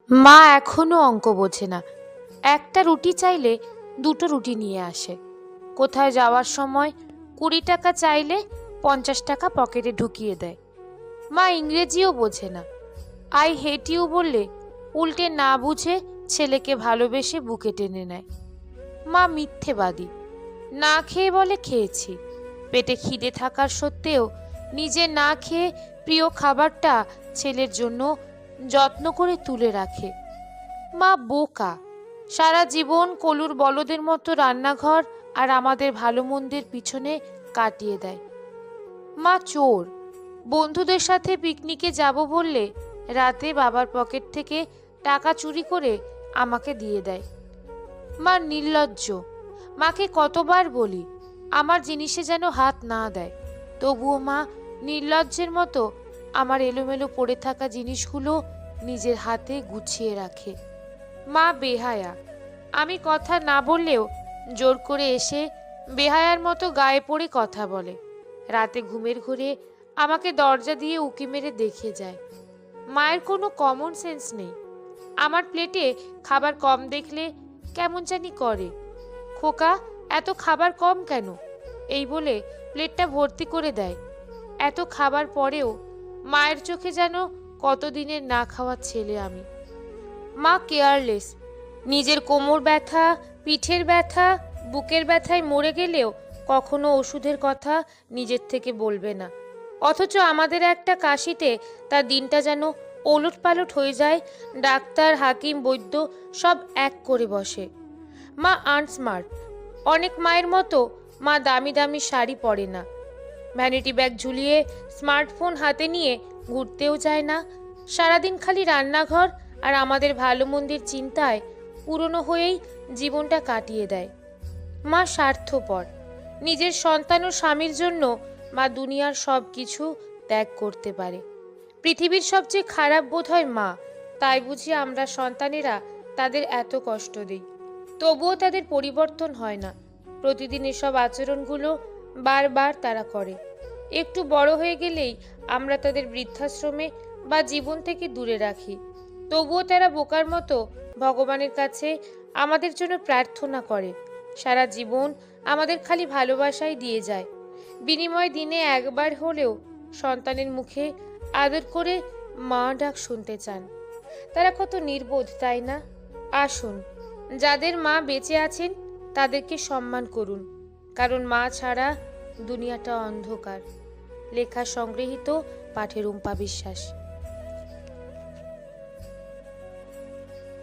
মা এখনো অঙ্ক বোঝে না। একটা রুটি চাইলে দুটো রুটি নিয়ে আসে। কোথায় যাওয়ার সময় 20 টাকা চাইলে 50 টাকা পকেটে ঢুকিয়ে দেয়। মা ইংরেজিও বোঝে না। আই হেট ইউ বললে উল্টে না বুঝে ছেলেকে ভালোবেসে বুকে টেনে নেয়। মা মিথ্যেবাদী। না খেয়ে বলে খেয়েছি। পেটে খিদে থাকার সত্ত্বেও নিজে না খেয়ে প্রিয় খাবারটা ছেলের জন্য যত্ন করে তুলে রাখে। মা বোকা। সারা জীবন কলুর বলদের মতো রান্নাঘর আর আমাদের ভালো মন্দের পিছনে কাটিয়ে দেয়। মা চোর। বন্ধুদের সাথে পিকনিকে যাব বললে রাতে বাবার পকেট থেকে টাকা চুরি করে আমাকে দিয়ে দেয়। মা নির্লজ্জ। মাকে কতবার বলি আমার জিনিসে যেন হাত না দেয়, তবুও মা নির্লজ্জের মতো আমার এলোমেলো পড়ে থাকা জিনিসগুলো নিজের হাতে গুছিয়ে রাখে। মা বেহায়া। আমি কথা না বললেও জোর করে এসে বেহায়ার মতো গায়ে পড়ে কথা বলে। রাতে ঘুমের ঘোরে আমাকে দরজা দিয়ে উঁকি মেরে দেখে যায়। মায়ের কোনো কমন সেন্স নেই। আমার প্লেটে খাবার কম দেখলে কেমন জানি করে। খোকা, এত খাবার কম কেন? এই বলে প্লেটটা ভর্তি করে দেয়। এত খাবার পরেও মায়ের চোখে যেন কতদিনের না খাওয়া ছেলে আমি। মা কেয়ারলেস। নিজের কোমর ব্যথা, পিঠের ব্যথা, বুকের ব্যথায় মরে গেলেও কখনো ওষুধের কথা নিজের থেকে বলবে না। অথচ আমাদের একটা কাশিতে তার দিনটা যেন ওলট পালট হয়ে যায়। ডাক্তার, হাকিম, বৈদ্য সব এক করে বসে। মা আনস্মার্ট। অনেক মায়ের মতো মা দামি দামি শাড়ি পরে না, ভ্যানিটি ব্যাগ ঝুলিয়ে স্মার্টফোন হাতে নিয়ে ঘুরতেও যায় না। সারাদিন খালি রান্নাঘর আর আমাদের ভালো মন্দির চিন্তায় পুরনো হয়েই জীবনটা কাটিয়ে দেয়। মা স্বার্থপর। নিজের সন্তান ও স্বামীর জন্য মা দুনিয়ার সব কিছু ত্যাগ করতে পারে। পৃথিবীর সবচেয়ে খারাপ বোধ হয় মা, তাই বুঝি আমরা সন্তানেরা তাদের এত কষ্ট দিই। তবুও তাদের পরিবর্তন হয় না। প্রতিদিন এসব আচরণগুলো বারবার তারা করে। একটু বড় হয়ে গেলেই আমরা তাদের বৃদ্ধাশ্রমে বা জীবন থেকে দূরে রাখি। তবুও তারা বোকার মতো ভগবানের কাছে আমাদের জন্য প্রার্থনা করে। সারা জীবন আমাদের খালি ভালোবাসাই দিয়ে যায়। বিনিময় দিনে একবার হলেও সন্তানের মুখে আদর করে মা ডাক শুনতে চান। তারা কত নির্বোধ, তাই না? আসুন, যাদের মা বেঁচে আছেন তাদেরকে সম্মান করুন, কারণ মা ছাড়া দুনিয়াটা অন্ধকার। লেখা সংগৃহীত, পাঠে রুম্পা বিশ্বাস।